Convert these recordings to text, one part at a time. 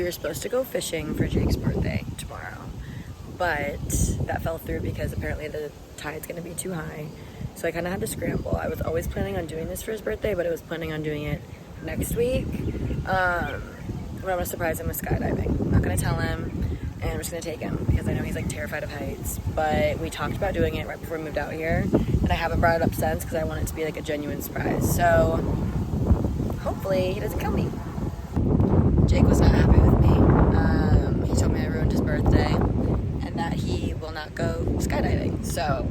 were supposed to go fishing for Jake's birthday tomorrow, but that fell through because apparently the tide's gonna be too high. So I kind of had to scramble. I was always planning on doing this for his birthday, but I was planning on doing it next week. But I'm gonna surprise him with skydiving. I'm not gonna tell him, and I'm just gonna take him because I know he's like terrified of heights. But we talked about doing it right before we moved out here, and I haven't brought it up since because I want it to be like a genuine surprise. So hopefully he doesn't kill me. Jake was not happy with me. He told me I ruined his birthday and that he will not go skydiving. So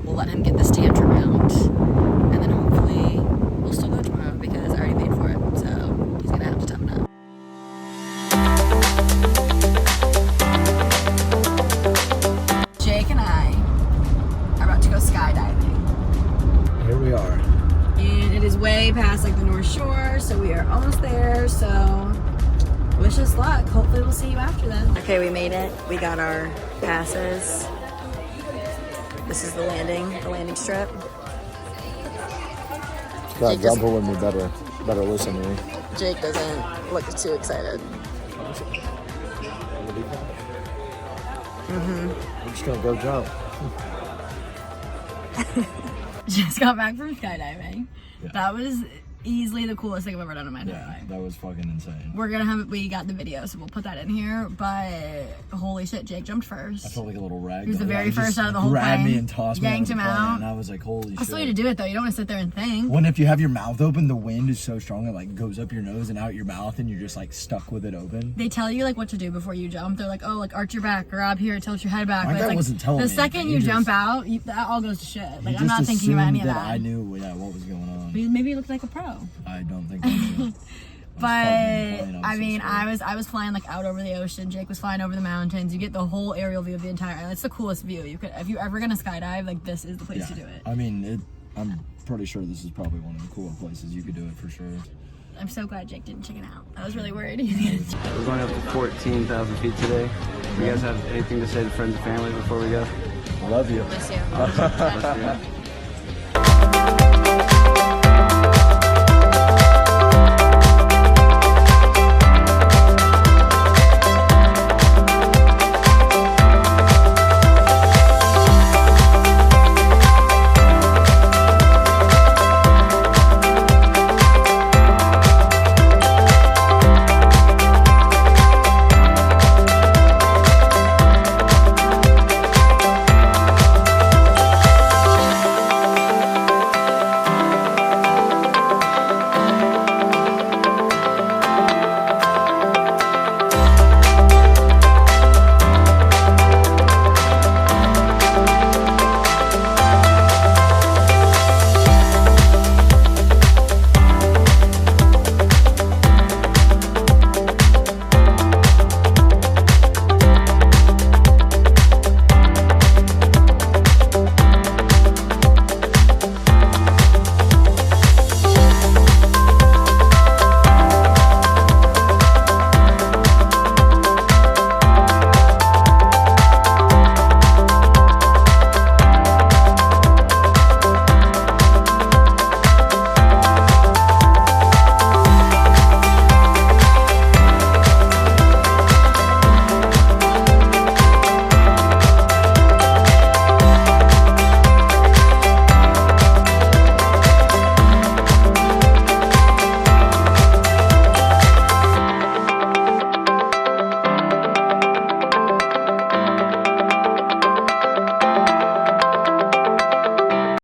we'll let him get this tantrum out, and then hopefully we'll still go tomorrow because I already paid for it. So he's gonna have to toughen up. Jake and I are about to go skydiving. Here we are. And it is way past like the North Shore, so we are almost there. So wish us luck. Hopefully we'll see you after that. Okay, we made it. We got our passes. This is the landing strip. God, jumper with me better listen to me. Jake doesn't look too excited. I'm just gonna go jump. Just got back from skydiving. Yeah. That was easily the coolest thing I've ever done in my entire life. That was fucking insane. We got the video, so we'll put that in here. But holy shit, Jake jumped first. I felt like a little rag. He was the very first out of the whole grabbed plane. me and tossed me out of yanked the him plane, out. and I was like, holy shit. That's the way to do it, though. You don't want to sit there and think. When if you have your mouth open, the wind is so strong it like goes up your nose and out your mouth, and you're just like stuck with it open. They tell you like what to do before you jump. They're like, oh, like arch your back, grab here, tilt your head back. My But guy like, wasn't telling me. the second you jump out, that all goes to shit. Like I'm not thinking about any of that. I knew what was going on. Maybe you looked like a pro. I don't think so. But I mean, I was flying like out over the ocean. Jake was flying over the mountains. You get the whole aerial view of the entire island. It's the coolest view. You could, if you're ever gonna skydive, like this is the place to do it. I mean, I'm pretty sure this is probably one of the cooler places you could do it for sure. I'm so glad Jake didn't chicken out. I was really worried. We're going up to 14,000 feet today. Do you guys have anything to say to friends and family before we go? I love you. Miss you.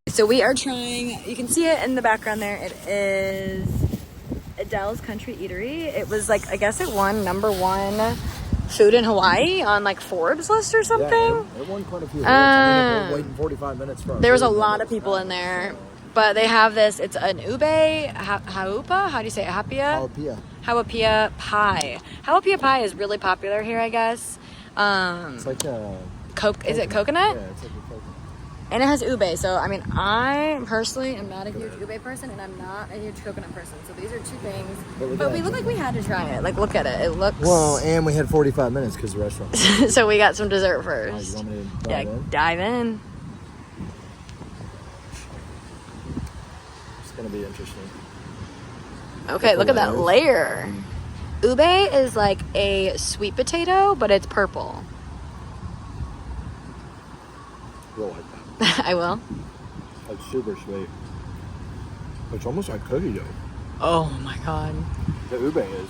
So we are trying, you can see it in the background there. It is Adele's Country Eatery. It was like, I guess it won #1 food in Hawaii on like Forbes list or something. Yeah, it won quite a few. I mean, we're waiting 45 minutes for our There was a food. lot of people in there, but they have this, it's an ube, haupa, how do you say it, hapia? Hawapia pie. Hawapia pie is really popular here, I guess. It's like a... Is it coconut? Yeah, it's like a coconut. And it has ube, so I mean, I personally am not a huge ube person, and I'm not a huge coconut person. So these are two things. But we look like we had to try it. Like, look at it. It looks... Well, and we had 45 minutes because the restaurant... So we got some dessert first. You want me to dive in? Dive in. It's going to be interesting. Okay, look at that layer. ube is like a sweet potato, but it's purple. You'll like that. I will. It's super sweet. It's almost like cookie dough. Oh my god. The ube is.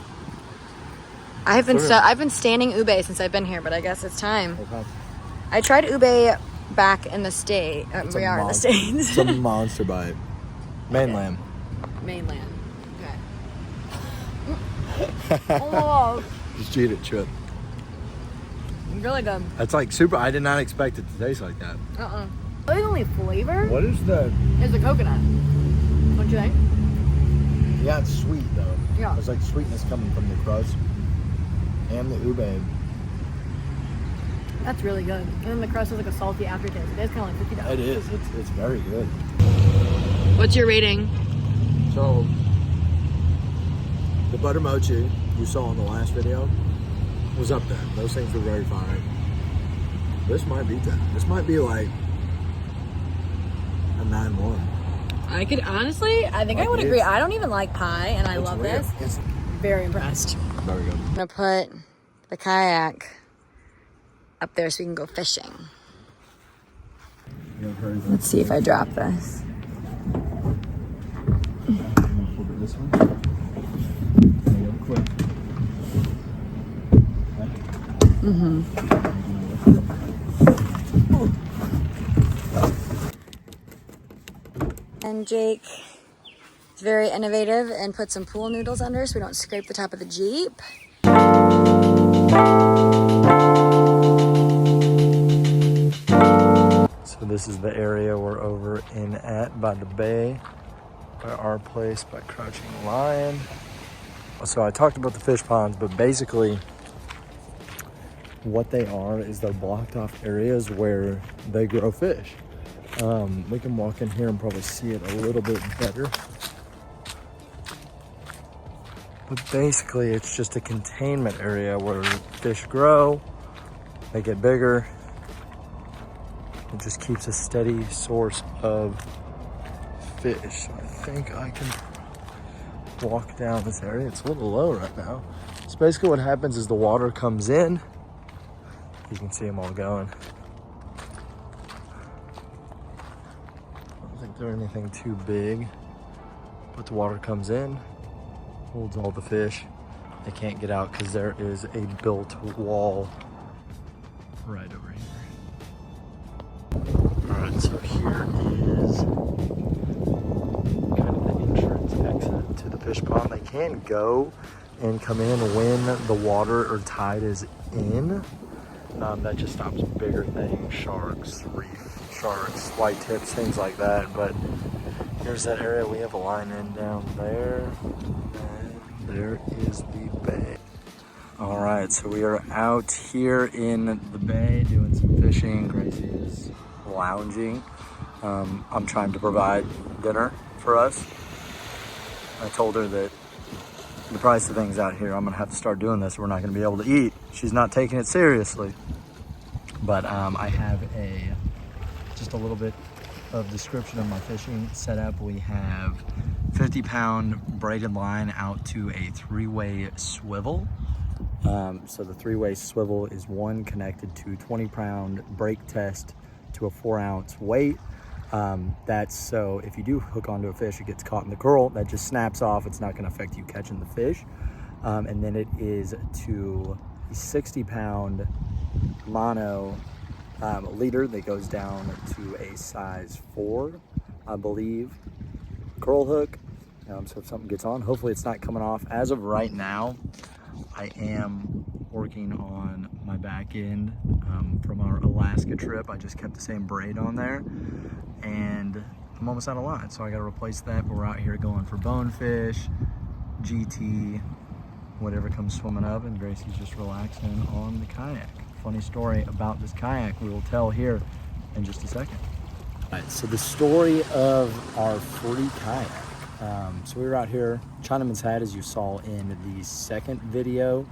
I've been standing ube since I've been here, but I guess it's time. Okay. I tried ube back in the state. We are in the States. It's a monster bite. Mainland. Mainland. Okay. Oh, Just eat it, Chip. really good. That's like super. I did not expect it to taste like that. The only flavor What is the? is the coconut. Don't you think? Yeah, it's sweet though. Yeah. There's like sweetness coming from the crust and the ube. That's really good. And then the crust is like a salty aftertaste. It is kind of like cookie dough. It is. It's very good. What's your rating? So the butter mochi you saw in the last video was up there. Those things were very fine. This might beat that. This might be like a 9-1. I could honestly, I think I would agree. I don't even like pie, and I love this. It's Very impressed. very good. I'm gonna put the kayak up there so we can go fishing. Let's see if I drop this. This one. There you go, quick. And Jake is very innovative and put some pool noodles under so we don't scrape the top of the Jeep. So this is the area we're over in at by the bay, by our place, by Crouching Lion. So I talked about the fish ponds, but basically what they are is they're blocked off areas where they grow fish. We can walk in here and probably see it a little bit better. But basically it's just a containment area where fish grow, they get bigger. It just keeps a steady source of fish. I think I can walk down this area. It's a little low right now. So basically what happens is the water comes in. You can see them all going. I don't think they're anything too big, but the water comes in, holds all the fish. They can't get out because there is a built wall right over here. All right, so here is kind of the entrance exit to the fish pond. They can go and come in when the water or tide is in. That just stops bigger things, sharks, reef sharks, white tips, things like that. But here's that area. We have a line in down there, and there is the bay. All right, so we are out here in the bay doing some fishing. Gracie is lounging. I'm trying to provide dinner for us. I told her that the price of things out here, I'm gonna have to start doing this. We're not gonna be able to eat. She's not taking it seriously. But I have just a little bit of description of my fishing setup. We have 50-pound braided line out to a 3-way swivel. So the 3-way swivel is one connected to 20-pound brake test to a 4-ounce weight. That's so if you do hook onto a fish, it gets caught in the curl, that just snaps off. It's not going to affect you catching the fish. And then it is to a 60-pound mono leader that goes down to a size 4, I believe, curl hook. So if something gets on, hopefully it's not coming off. As of right now, I am working on my back end from our Alaska trip. I just kept the same braid on there, and I'm almost out of line, so I got to replace that. But we're out here going for bonefish, GT, whatever comes swimming up, and Gracie's just relaxing on the kayak. Funny story about this kayak we will tell here in just a second. All right, so the story of our free kayak. So we were out here, Chinaman's Hat, as you saw in the second video.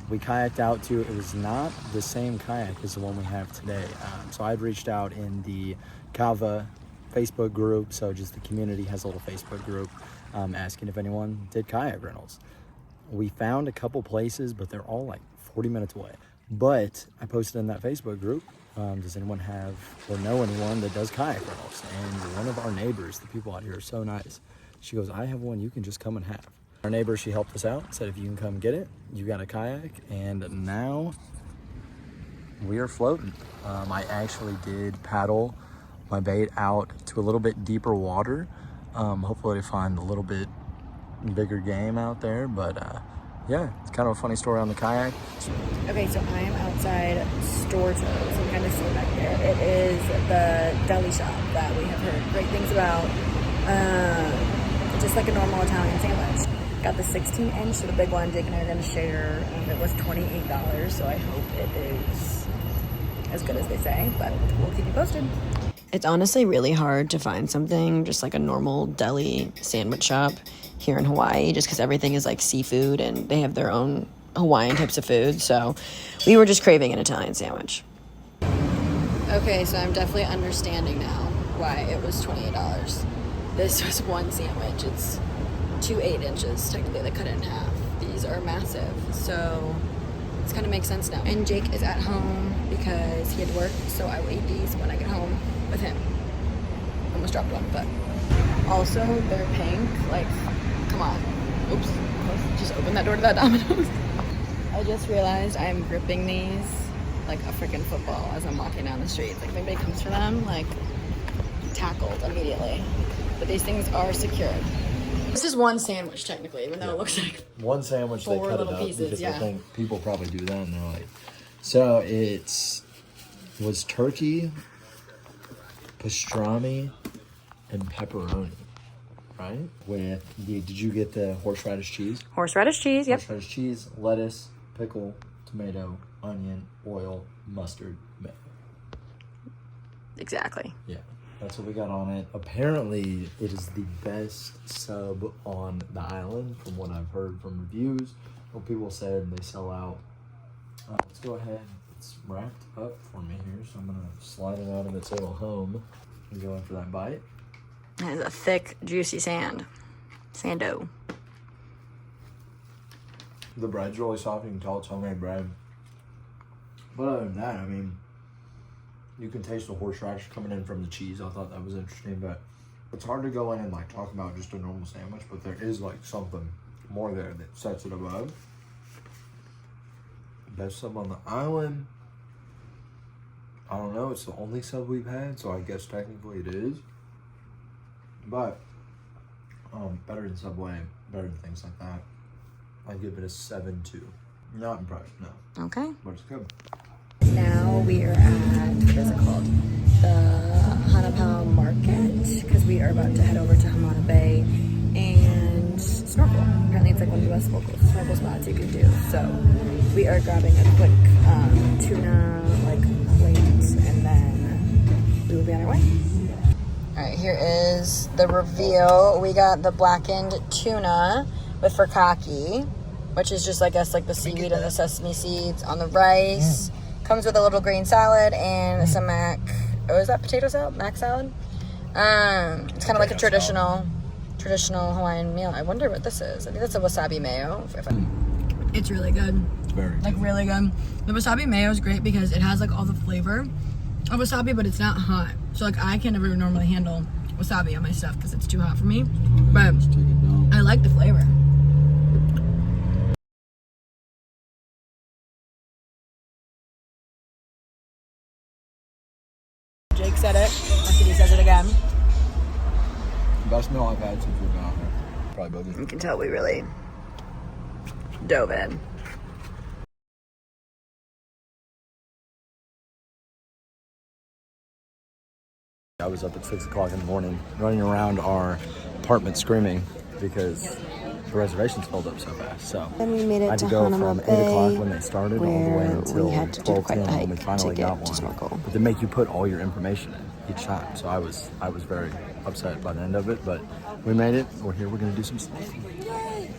We kayaked out to, it was not the same kayak as the one we have today. So I'd reached out in the Calva Facebook group, so just the community has a little Facebook group, asking if anyone did kayak rentals. We found a couple places, but they're all like 40 minutes away. But I posted in that Facebook group, does anyone have or know anyone that does kayak rentals? And one of our neighbors, the people out here are so nice. She goes, I have one you can just come and have. Our neighbor, she helped us out, said if you can come get it, you got a kayak. And now we are floating. I actually did paddle my bait out to a little bit deeper water. Hopefully to find a little bit bigger game out there, but yeah, it's kind of a funny story on the kayak. Okay, so I am outside Storto, so I'm kind of seeing back here. It is the deli shop that we have heard great things about. Just like a normal Italian sandwich. Got the 16-inch, so the big one Jake and I are going to share. It was $28, so I hope it is as good as they say, but we'll keep you posted. It's honestly really hard to find something just like a normal deli sandwich shop here in Hawaii, just because everything is like seafood and they have their own Hawaiian types of food. So we were just craving an Italian sandwich. Okay, so I'm definitely understanding now why it was $28. This was one sandwich. It's 2 8-inches. Technically, they cut it in half. These are massive, so it's kind of makes sense now. And Jake is at home because he had to work, so I will eat these when I get home with him. Almost dropped one, but also they're pink. Like, come on. Oops. Just open that door to that Domino's. I just realized I'm gripping these like a freaking football as I'm walking down the street. Like, if anybody comes for them, like, tackled immediately. But these things are secured. This is one sandwich, technically, even though it looks like one sandwich. They 4 cut it little up pieces, because yeah. I think people probably do that, and they're like, so it was turkey, pastrami, and pepperoni, right? With did you get the horseradish cheese? horseradish cheese, yep. Horseradish cheese, lettuce, pickle, tomato, onion, oil, mustard, mayo. Exactly. Yeah, that's what we got on it. Apparently, it is the best sub on the island from what I've heard from reviews. What people said they sell out. Let's go ahead. It's wrapped up for me here, so I'm going to slide it out of its little home and go in for that bite. It is a thick, juicy sando. The bread's really soft. You can tell it's homemade bread. But other than that, I mean, you can taste the horseradish coming in from the cheese. I thought that was interesting, but it's hard to go in and like talk about just a normal sandwich, but there is like something more there that sets it above. Best sub on the island. I don't know, it's the only sub we've had, so I guess technically it is. But better than Subway, better than things like that. I'd give it a 7.2. Not impressed, no. Okay. But it's good. Now we are at, what is it called? The Hanapao Market, because we are about to head over to Hamana Bay and snorkel. Apparently it's like one of the best snorkel spots you can do. So we are grabbing a quick tuna plate, and then we will be on our way. Alright, here is the reveal. We got the blackened tuna with furikake, which is just, I guess, like the seaweed and the sesame seeds on the rice. Comes with a little green salad and some is that potato salad? Mac salad? It's kind of like a traditional Hawaiian meal. I wonder what this is. I think that's a wasabi mayo. It's really good. It's very good. Really good. The wasabi mayo is great because it has like all the flavor of wasabi, but it's not hot. So like I can never normally handle wasabi on my stuff because it's too hot for me. But I like the flavor. Jake said it. Let's see if he says it again. Best meal I've had since we've been out here. Probably both. You can tell we really dove in. I was up at 6 o'clock in the morning running around our apartment screaming because the reservations filled up so fast. So Then we made it I had to to go Hanama from Bay, 8 o'clock when they started all the way where until we had to do 12:10 quite a when we hike finally to got get to one. snorkel. But they make you put all your information in each time. So I was very upset by the end of it, but we made it. We're here. We're going to do some snorkeling.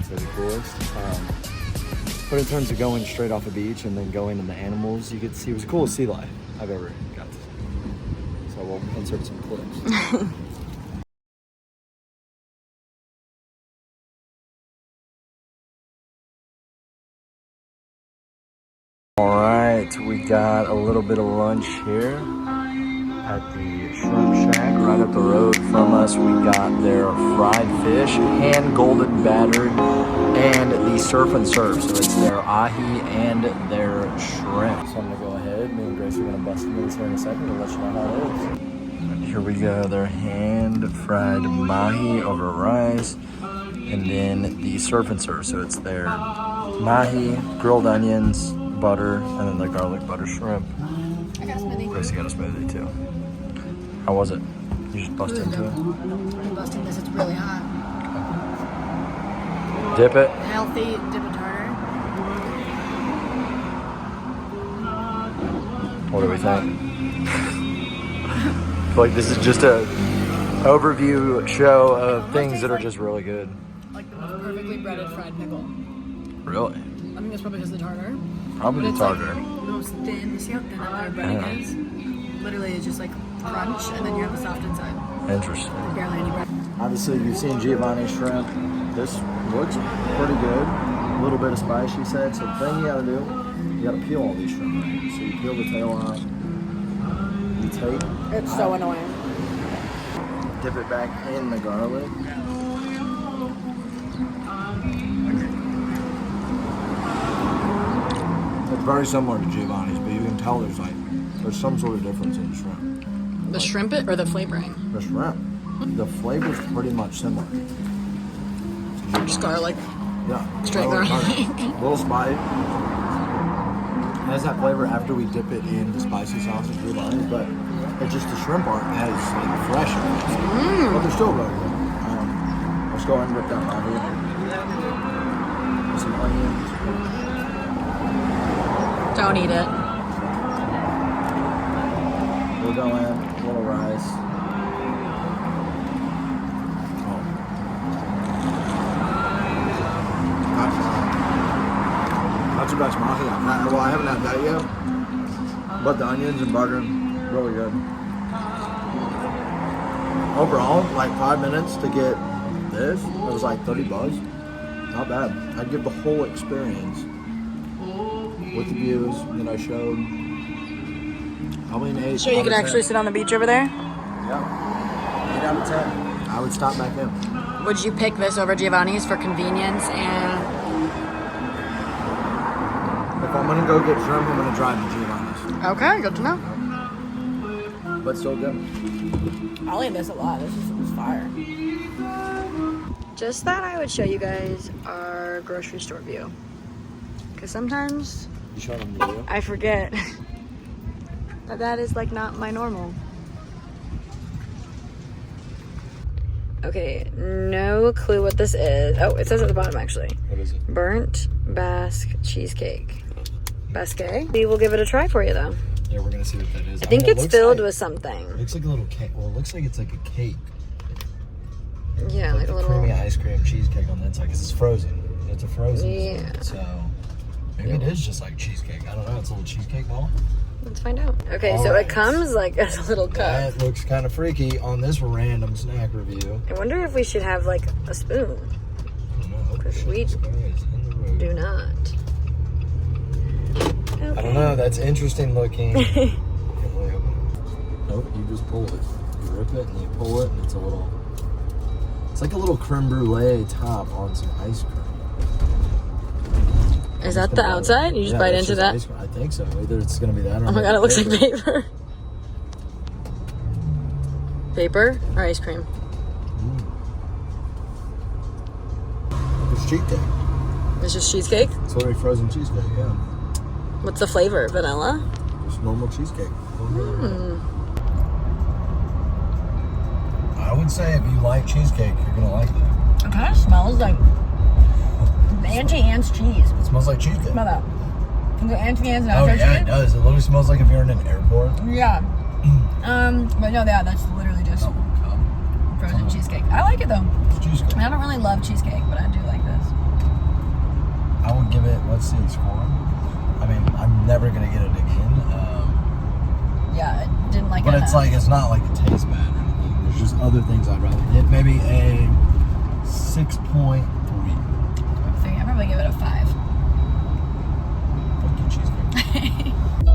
say the coolest. But in terms of going straight off a beach and then going to the animals you get to see, it was the coolest sea life I've ever got to see. So we'll insert some clips. All right, we got a little bit of lunch here at the Shrimp Shack right up the road from us. We got their fried fish, hand golden battered, and the surf and serve. So it's their ahi and their shrimp. So I'm gonna go ahead. Me and Grace are gonna bust into this here in a second and let you know how it is. Here we go. Their hand fried mahi over rice, and then the surf and serve. So it's their mahi, grilled onions, butter, and then the garlic butter shrimp. I got a smoothie. Gracie got a smoothie too. How was it? You just bust into it? I'm busting this, it's really hot. Dip it. Healthy, dip it tartar. What do we think? I feel like this is just a overview show of things that are just really good. Like the most perfectly breaded fried pickle. Really? I think that's probably because of the tartar. Probably the tartar. Like the most thin. You see how thin that breading is? Literally, it's just like crunch, and then you have the soft inside. Interesting. There's barely any bread. Obviously, you've seen Giovanni's shrimp. This looks pretty good. A little bit of spice, she said. So the thing you gotta do, you gotta peel all these shrimp. Right? So you peel the tail off. You take. It's so annoying. Dip it back in the garlic. It's very similar to Giovanni's, but you can tell there's some sort of difference in the shrimp. The shrimp it or the flavoring? The shrimp. The flavor's pretty much similar. Just garlic. Yeah. Straight garlic. A little spice. It has that flavor after we dip it in the spicy sauce of Giovanni's, but it's just the shrimp aren't as like fresh. But they're still really good. Let's go ahead and rip that out here. Some onions. Don't eat it. We'll go in, a little rice. That's the best mahi I've had. Well, I haven't had that yet. But the onions and butter, really good. Overall, like 5 minutes to get this, it was like $30. Not bad. I'd give the whole experience with the views that I showed. Probably an 8. Sure, you could actually sit on the beach over there? Yeah. 8 out of 10. I would stop back in. Would you pick this over Giovanni's for convenience and... If I'm gonna go get shrimp, I'm gonna drive to Giovanni's. Okay, good to know. But still good. I'll eat this a lot. This is fire. Just thought I would show you guys our grocery store view. Because sometimes You showed them the video? I forget that is like not my normal. Okay, no clue what this is. Oh, it says at the bottom actually. What is it? Burnt Basque cheesecake. Basque? We will give it a try for you though. Yeah, we're gonna see what that is. I think it's filled with something. It looks like a little cake. Well, it looks like it's like a cake. Yeah, like a little creamy ice cream cheesecake on the inside because it's frozen. It's a frozen dessert, so maybe it is just like cheesecake. I don't know. It's a little cheesecake ball. Let's find out. Okay, All so right. it comes like as a little cup. That looks kind of freaky on this random snack review. I wonder if we should have like a spoon. I don't know. Because we This guy is in the road. do not. I don't know. That's interesting looking. Can't really open it. Nope. You just pull it. You rip it and you pull it, and it's a little. It's like a little creme brulee top on some ice cream. Is that the outside? You just bite into that? I think so. Either it's gonna be that or. Oh my god, it looks like paper. Paper or ice cream? It's cheesecake. It's just cheesecake? It's literally frozen cheesecake. Yeah. What's the flavor? Vanilla? Just normal cheesecake. I would say if you like cheesecake, you're gonna like that. It kind of smells like Auntie Anne's cheese. It smells like cheesecake. Smell that. The Auntie Anne's Oh nacho yeah, it cheese? does. It literally smells like if you're in an airport. Yeah. But no, that's literally just frozen cheesecake. I like it though. It's cheesecake. I don't really love cheesecake, but I do like this. let's see the score. I mean, I'm never gonna get it again. Yeah, I didn't like it. But it's like, it's not like it tastes bad or anything. There's just other things I'd rather get. Maybe a 6.3. I'm probably give it a 5. Fuck you, cheesecake.